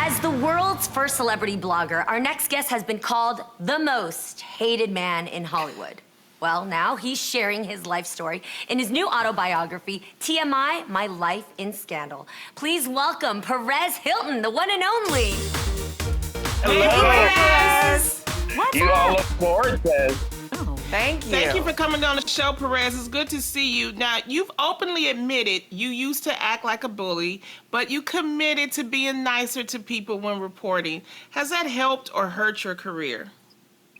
As the world's first celebrity blogger, our next guest has been called the most hated man in Hollywood. Well, now he's sharing his life story in his new autobiography, TMI, My Life in Scandal. Please welcome Perez Hilton, the one and only. Hello, Perez. What's you up? all look gorgeous. Thank you. Thank you for coming on the show, Perez. It's good to see you. Now, you've openly admitted you used to act like a bully, but you committed to being nicer to people when reporting. Has that helped or hurt your career?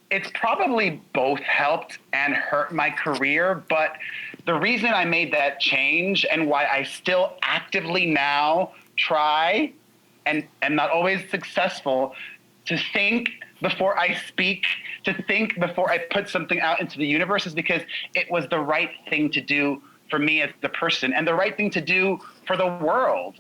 It's probably both helped and hurt my career, but the reason I made that change and why I still actively now try and am not always successful to think before I speak, to think before I put something out into the universe is because it was the right thing to do for me as the person and the right thing to do for the world.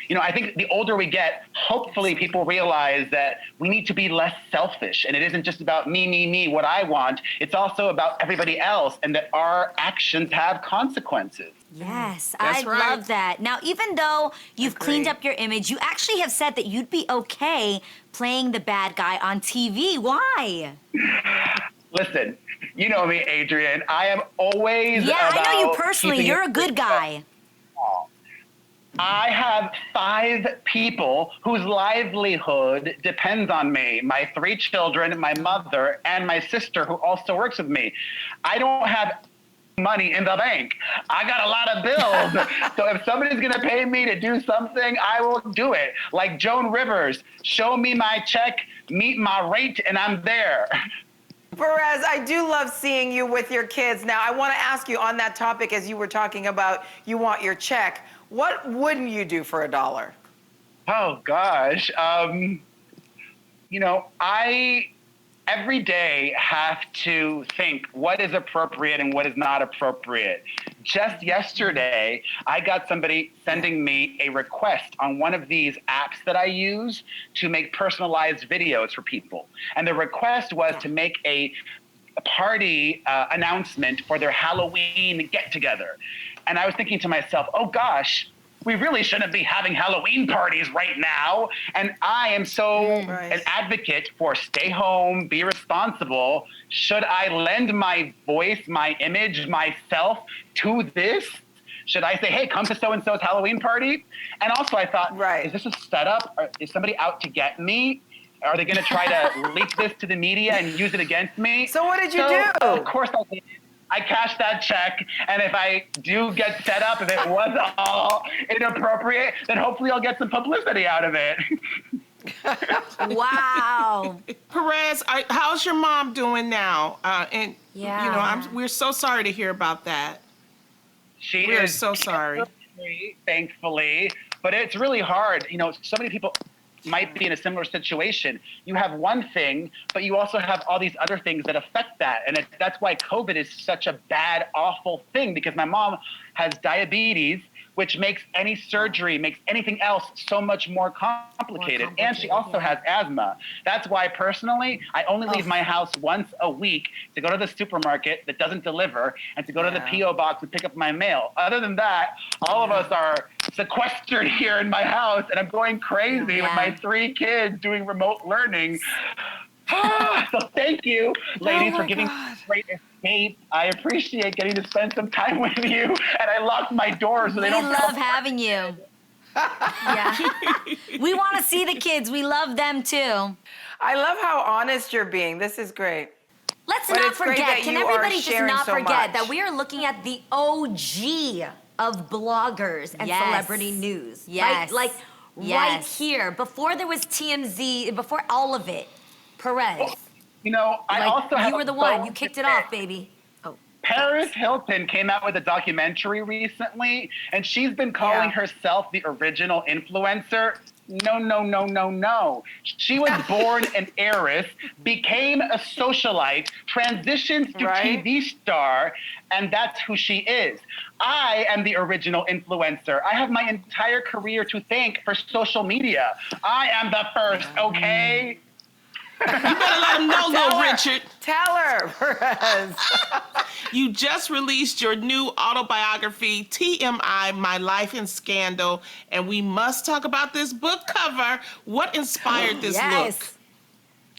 You know, I think the older we get, hopefully people realize that we need to be less selfish and it isn't just about me, what I want. It's also about everybody else and that our actions have consequences. Yes, That's I right. love that. Now, even though you've Agreed. cleaned up your image, you actually have said that you'd be okay playing the bad guy on TV. Why? Listen, you know me, Adrian. I am always Yeah, I know you about personally. keeping You're it a good guy. I have 5 people whose livelihood depends on me. My 3 children, my mother, and my sister who also works with me. I don't have money in the bank. I got a lot of bills. So if somebody's gonna pay me to do something, I will do it. Like Joan Rivers, show me my check, meet my rate, and I'm there. Perez, I do love seeing you with your kids. Now, I want to ask you on that topic, as you were talking about you want your check, what wouldn't you do for $1? Oh gosh. You know, I every day have to think what is appropriate and what is not appropriate. Just yesterday, I got somebody sending me a request on one of these apps that I use to make personalized videos for people. And the request was to make a party announcement for their Halloween get-together. And I was thinking to myself, oh gosh, we really shouldn't be having Halloween parties right now. And I am so an advocate for stay home, be responsible. Should I lend my voice, my image, myself to this? Should I say, hey, come to so-and-so's Halloween party? And also I thought, is this a setup? Or is somebody out to get me? Are they gonna try to leak this to the media and use it against me? So what did you do? Of course I did. I cashed that check, and if I do get set up, if it was all inappropriate, then hopefully I'll get some publicity out of it. Wow. Perez, how's your mom doing now? And Yeah. you know, we're so sorry to hear about that. She We're is so sorry. thankfully, but it's really hard. You know, so many people might be in a similar situation. You have one thing, but you also have all these other things that affect that. And that's why COVID is such a bad, awful thing, because my mom has diabetes, which makes any surgery, makes anything else so much more complicated. And she also has asthma. That's why personally, I only leave my house once a week to go to the supermarket that doesn't deliver and to go to the P.O. box and pick up my mail. Other than that, all of us are sequestered here in my house, and I'm going crazy with my 3 kids doing remote learning. So thank you, ladies, for giving me a great escape. I appreciate getting to spend some time with you, and I locked my door so they don't. We love having you. Yeah. We want to see the kids. We love them too. I love how honest you're being. This is great. Let's But not it's great forget, that can you are everybody just sharing not so forget much. that we are looking at the OG of bloggers and celebrity news. Yes. Right? Like right here, before there was TMZ, before all of it. Perez. You know, I also have. You were the one. You kicked it off, baby. Oh. Perez Hilton came out with a documentary recently, and she's been calling herself the original influencer. No. She was born an heiress, became a socialite, transitioned to TV star, and that's who she is. I am the original influencer. I have my entire career to thank for social media. I am the first, okay? You better let them know, little Richard. Tell her, Perez. You just released your new autobiography, TMI, My Life in Scandal, and we must talk about this book cover. What inspired this look? Yes.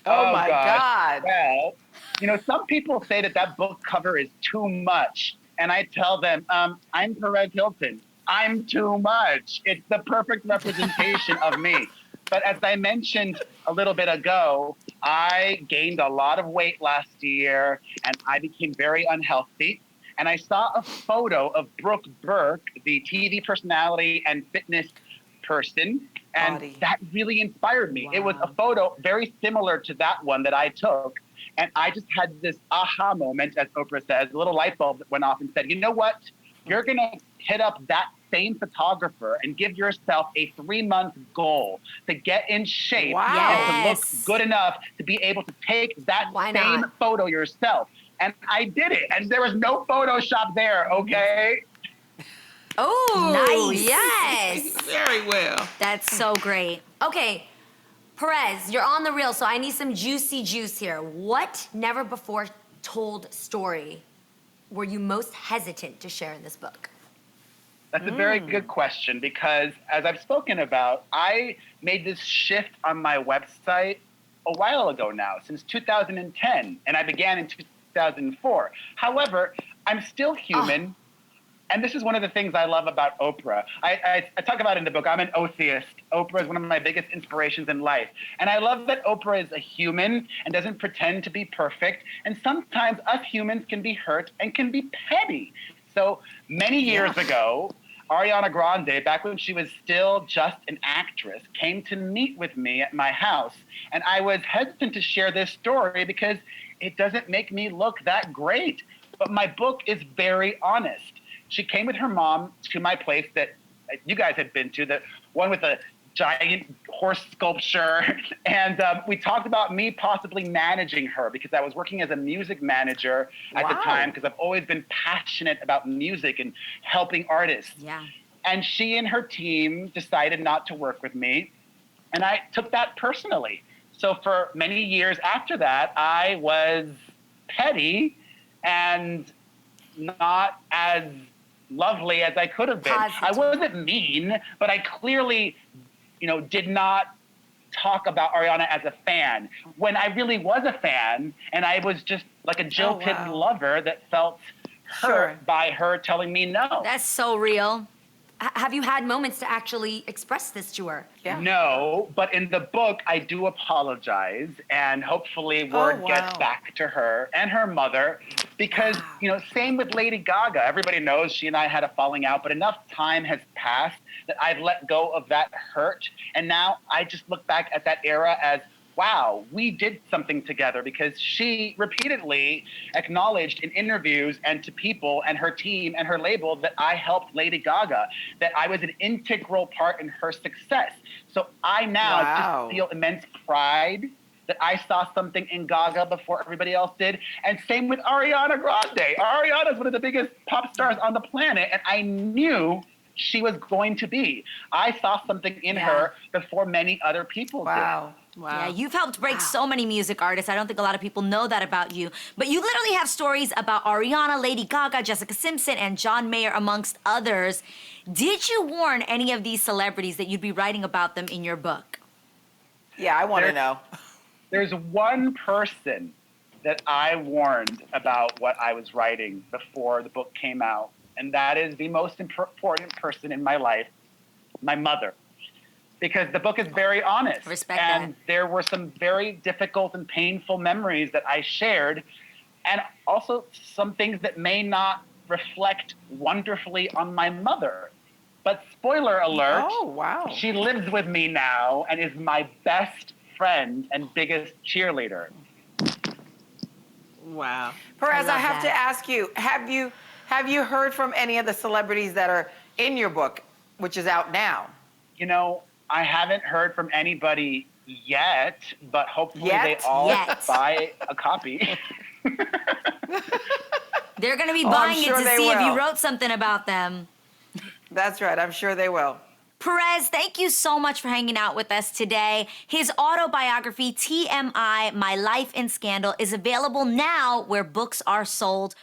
Oh my gosh. God. Well, some people say that book cover is too much. And I tell them, I'm Perez Hilton. I'm too much. It's the perfect representation of me. But as I mentioned a little bit ago, I gained a lot of weight last year and I became very unhealthy. And I saw a photo of Brooke Burke, the TV personality and fitness person, and Body. that really inspired me. Wow. It was a photo very similar to that one that I took. And I just had this aha moment, as Oprah says, a little light bulb that went off and said, you know what? You're going to hit up that same photographer and give yourself a 3-month goal to get in shape Wow. and to look Yes. good enough to be able to take that Why same not? photo yourself. And I did it. And there was no Photoshop there, okay? Oh, Nice. yes. Very well. That's so great. Okay, Perez, you're on the reel, so I need some juicy juice here. What never before told story were you most hesitant to share in this book? That's a very good question because, as I've spoken about, I made this shift on my website a while ago now, since 2010, and I began in 2004. However, I'm still human, and this is one of the things I love about Oprah. I talk about it in the book. I'm an Otheist. Oprah is one of my biggest inspirations in life. And I love that Oprah is a human and doesn't pretend to be perfect. And sometimes us humans can be hurt and can be petty. So many years ago, Ariana Grande, back when she was still just an actress, came to meet with me at my house. And I was hesitant to share this story because it doesn't make me look that great. But my book is very honest. She came with her mom to my place that you guys had been to, the one with the giant horse sculpture. And we talked about me possibly managing her because I was working as a music manager at the Wow. time because I've always been passionate about music and helping artists. Yeah. And she and her team decided not to work with me. And I took that personally. So for many years after that, I was petty and not as lovely as I could have been. Positive. I wasn't mean, but I clearly, did not talk about Ariana as a fan when I really was a fan, and I was just like a jilted wow. lover that felt hurt Sure. by her telling me no. That's so real. Have you had moments to actually express this to her? Yeah. No, but in the book, I do apologize, and hopefully word wow. gets back to her and her mother, because, same with Lady Gaga. Everybody knows she and I had a falling out, but enough time has passed that I've let go of that hurt, and now I just look back at that era as, wow, we did something together, because she repeatedly acknowledged in interviews and to people and her team and her label that I helped Lady Gaga, that I was an integral part in her success. So I now Wow. just feel immense pride that I saw something in Gaga before everybody else did. And same with Ariana Grande. Ariana is one of the biggest pop stars on the planet, and I knew she was going to be. I saw something in Yeah. her before many other people Wow. Wow. Yeah, you've helped break so many music artists. I don't think a lot of people know that about you. But you literally have stories about Ariana, Lady Gaga, Jessica Simpson, and John Mayer, amongst others. Did you warn any of these celebrities that you'd be writing about them in your book? Yeah, I want to know. There's one person that I warned about what I was writing before the book came out, and that is the most important person in my life, my mother. Because the book is very honest. Respect and that. there were some very difficult and painful memories that I shared, and also some things that may not reflect wonderfully on my mother. But spoiler alert, Oh, wow. she lives with me now and is my best friend and biggest cheerleader. Wow. Perez, I I love have to that. ask you, have you heard from any of the celebrities that are in your book, which is out now? I haven't heard from anybody yet, but hopefully Yet? they all Yet. buy a copy. They're going to be Oh, I'm buying sure it to they see if will. you wrote something about them. That's right. I'm sure they will. Perez, thank you so much for hanging out with us today. His autobiography, TMI, My Life in Scandal, is available now where books are sold.